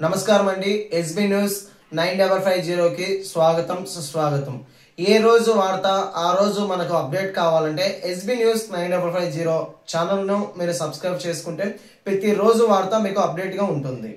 నమస్కారం అండి. SB news 9550 కి స్వాగతం సుస్వాగతం. ఏ రోజు వార్త ఆ రోజు మనకు అప్డేట్ కావాలంటే ఎస్బీ న్యూస్ 9550 ఛానల్ ను మీరు సబ్స్క్రైబ్ చేసుకుంటే ప్రతి రోజు వార్త మీకు అప్డేట్ గా ఉంటుంది.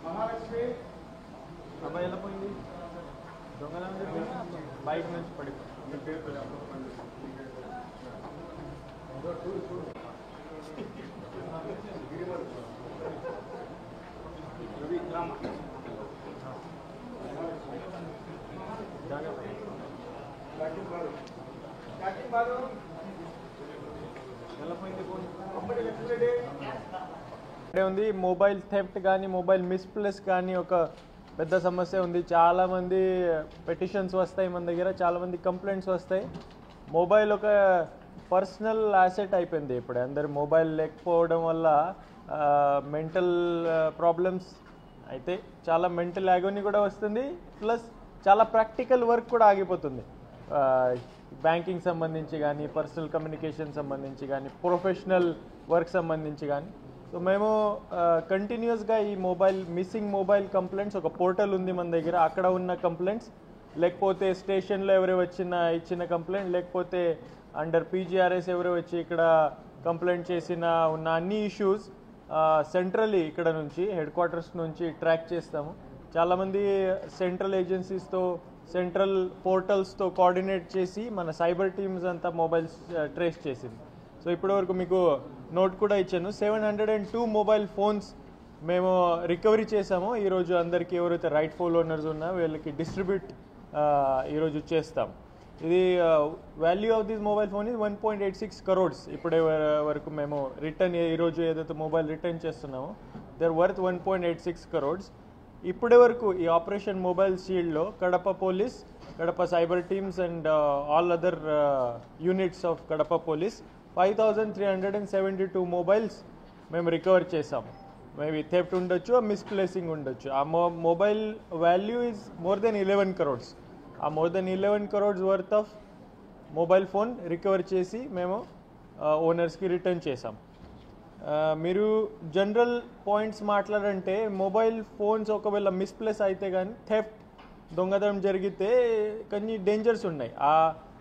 మహాలక్ష్మి అబ్బాయి ఎలా పోయింది దొంగల బైక్ నుంచి పడిపోయింది. ఉంది మొబైల్ థెఫ్ట్ కానీ మొబైల్ మిస్ప్లేస్ కానీ ఒక పెద్ద సమస్య ఉంది. చాలామంది పెటిషన్స్ వస్తాయి మన దగ్గర, చాలామంది కంప్లైంట్స్ వస్తాయి. మొబైల్ ఒక పర్సనల్ యాసెట్ అయిపోయింది ఇప్పుడు. అందరు మొబైల్ లేకపోవడం వల్ల మెంటల్ ప్రాబ్లమ్స్ అయితే చాలా మెంటల్ యాగోని కూడా వస్తుంది, ప్లస్ చాలా ప్రాక్టికల్ వర్క్ కూడా ఆగిపోతుంది. బ్యాంకింగ్ సంబంధించి కానీ, పర్సనల్ కమ్యూనికేషన్ సంబంధించి కానీ, ప్రొఫెషనల్ వర్క్ సంబంధించి కానీ. సో మేము కంటిన్యూస్గా ఈ మిస్సింగ్ మొబైల్ కంప్లైంట్స్ ఒక పోర్టల్ ఉంది మన దగ్గర, అక్కడ ఉన్న కంప్లైంట్స్, లేకపోతే స్టేషన్లో ఎవరు ఇచ్చిన కంప్లైంట్, లేకపోతే అండర్ పీజీఆర్ఎస్ ఎవరు వచ్చి ఇక్కడ కంప్లైంట్ ఉన్న అన్ని ఇష్యూస్ సెంట్రల్లీ ఇక్కడ నుంచి హెడ్ క్వార్టర్స్ నుంచి ట్రాక్ చేస్తాము. చాలామంది సెంట్రల్ ఏజెన్సీస్తో, సెంట్రల్ పోర్టల్స్తో కోఆర్డినేట్ చేసి మన సైబర్ టీమ్స్ అంతా మొబైల్స్ ట్రేస్ చేసింది. సో ఇప్పటివరకు మీకు నోట్ కూడా ఇచ్చాను. 702 మొబైల్ ఫోన్స్ మేము రికవరీ చేసాము. ఈరోజు అందరికీ ఎవరైతే రైట్ ఫోన్ ఓనర్స్ ఉన్నారో వీళ్ళకి డిస్ట్రిబ్యూట్ ఈరోజు చేస్తాం. ఇది value of this mobile phone ఇది 1.86 crores. ఇప్పటి వరకు మేము రిటర్న్ ఈరోజు ఏదైతే మొబైల్ రిటర్న్ చేస్తున్నామో దర్ వర్త్ 1.86 crores. ఇప్పటి వరకు ఈ ఆపరేషన్ మొబైల్ షీల్డ్లో Kadapa police, Kadapa cyber teams and all other units of Kadapa police 5,372 mobiles మేము రికవర్ చేసాము. మేబీ థెఫ్ట్ ఉండొచ్చు, మిస్ప్లేసింగ్ ఉండొచ్చు. ఆ mobile value is more than 11 crores. ఆ more than 11 crores worth of mobile phone recover చేసి మేము ఓనర్స్కి రిటర్న్ చేసాం. మీరు జనరల్ పాయింట్స్ మాట్లాడంటే మొబైల్ ఫోన్స్ ఒకవేళ మిస్ప్లేస్ అయితే కానీ థెఫ్ట్ దొంగతనం జరిగితే కొన్ని డేంజర్స్ ఉన్నాయి. ఆ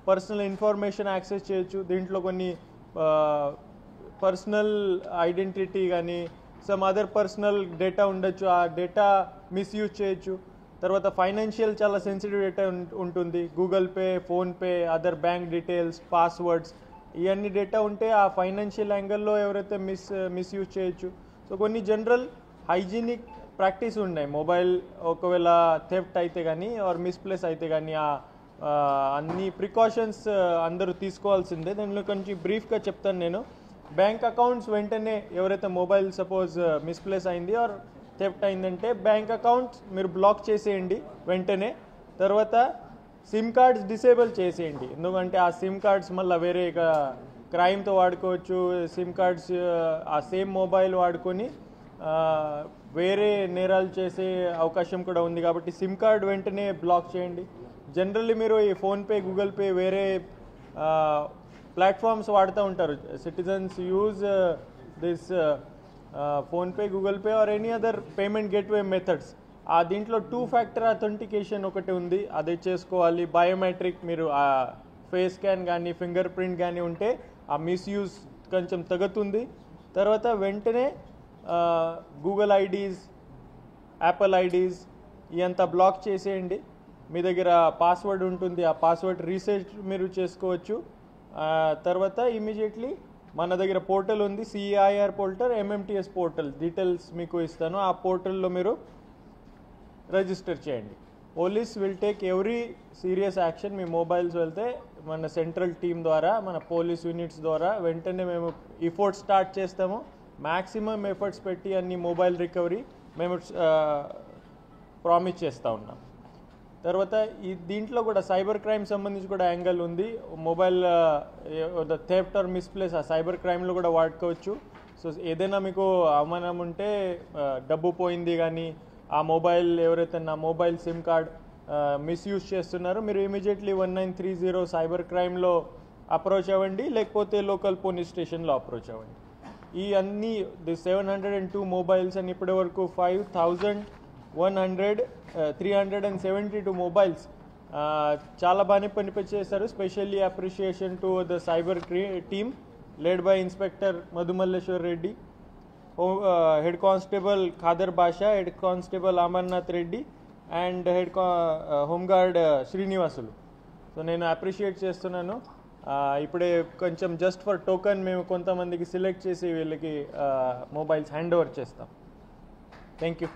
పర్సనల్ ఇన్ఫర్మేషన్ యాక్సెస్ చేయొచ్చు, దీంట్లో కొన్ని పర్సనల్ ఐడెంటిటీ కానీ సమ్ అదర్ పర్సనల్ డేటా ఉండొచ్చు, ఆ డేటా మిస్యూజ్ చేయొచ్చు. తర్వాత ఫైనాన్షియల్ చాలా సెన్సిటివ్ డేటా ఉంటుంది, Google pay, PhonePe, other bank details, passwords, ఇవన్నీ డేటా ఉంటే ఆ ఫైనాన్షియల్ యాంగిల్లో ఎవరైతే మిస్యూజ్ చేయొచ్చు. సో కొన్ని జనరల్ హైజీనిక్ ప్రాక్టీస్ ఉన్నాయి మొబైల్ ఒకవేళ థెఫ్ట్ అయితే కానీ ఆర్ మిస్ప్లేస్ అయితే కానీ అన్ని ప్రికాషన్స్ అందరూ తీసుకోవాల్సిందే. దానిలో కొంచెం బ్రీఫ్గా చెప్తాను నేను. బ్యాంక్ అకౌంట్స్ వెంటనే ఎవరైతే మొబైల్ సపోజ్ మిస్ప్లేస్ అయింది ఆర్ థెఫ్ట్ అయిందంటే బ్యాంక్ అకౌంట్స్ మీరు బ్లాక్ చేసేయండి వెంటనే. తర్వాత సిమ్ కార్డ్స్ డిసేబుల్ చేసేయండి, ఎందుకంటే ఆ సిమ్ కార్డ్స్ మళ్ళీ వేరే క్రైమ్తో వాడుకోవచ్చు. సిమ్ కార్డ్స్ ఆ సేమ్ మొబైల్ వాడుకొని వేరే నేరాలు చేసే అవకాశం కూడా ఉంది, కాబట్టి సిమ్ కార్డ్ వెంటనే బ్లాక్ చేయండి. జనరల్లీ మీరు ఈ ఫోన్పే, గూగుల్ పే, వేరే ప్లాట్ఫామ్స్ వాడుతూ ఉంటారు. Citizens use this PhonePe, Google pay or any other payment gateway methods. ఆ దీంట్లో 2-factor అథెంటికేషన్ ఒకటి ఉంది, అదే చేసుకోవాలి. బయోమెట్రిక్ మీరు ఆ ఫేస్ స్కాన్ కానీ ఫింగర్ ప్రింట్ కానీ ఉంటే ఆ మిస్యూజ్ కొంచెం తగ్గుతుంది. తర్వాత వెంటనే గూగుల్ ఐడీస్, యాపిల్ ఐడీస్ ఇదంతా బ్లాక్ చేసేయండి. మీ దగ్గర పాస్వర్డ్ ఉంటుంది, ఆ పాస్వర్డ్ రీసెట్ మీరు చేసుకోవచ్చు. తర్వాత ఇమీడియట్లీ మన దగ్గర పోర్టల్ ఉంది, CIR portal, MMTS portal details మీకు ఇస్తాను. ఆ పోర్టల్లో మీరు రిజిస్టర్ చేయండి. Police will take every serious action. Me mobiles వెళ్తే మన సెంట్రల్ టీమ్ ద్వారా, మన పోలీస్ యూనిట్స్ ద్వారా వెంటనే మేము ఎఫర్ట్స్ స్టార్ట్ చేస్తాము. మ్యాక్సిమం ఎఫర్ట్స్ పెట్టి అన్ని మొబైల్ రికవరీ మేము ప్రామిస్ చేస్తూ ఉన్నాం. తర్వాత దీంట్లో కూడా సైబర్ క్రైమ్ సంబంధించి కూడా యాంగిల్ ఉంది. మొబైల్ థెఫ్ట్ ఆర్ మిస్ప్లేస్ ఆ సైబర్ క్రైమ్లో కూడా వాడుకోవచ్చు. సో ఏదైనా మీకు అవమానం ఉంటే, డబ్బు పోయింది కానీ ఆ మొబైల్ ఎవరైతే నా మొబైల్ సిమ్ కార్డ్ మిస్యూజ్ చేస్తున్నారో మీరు ఇమీడియట్లీ 1930 సైబర్ క్రైమ్లో అప్రోచ్ అవ్వండి, లేకపోతే లోకల్ పోలీస్ స్టేషన్లో అప్రోచ్ అవ్వండి. ఈ అన్ని 702 మొబైల్స్ అని ఇప్పటి వరకు 5,372 మొబైల్స్ చాలా బాగానే పనిచేశారు. Specially appreciation to the cyber team led by inspector Madhumalleswar Reddy, head constable Khader Basha, head constable Amarnath Reddy and home guard Srinivasulu. So నేను అప్రిషియేట్ చేస్తున్నాను. ఇప్పుడే కొంచెం జస్ట్ ఫర్ టోకన్ మేము కొంతమందికి సెలెక్ట్ చేసి వీళ్ళకి మొబైల్స్ హ్యాండ్ ఓవర్ చేస్తాం. Thank you.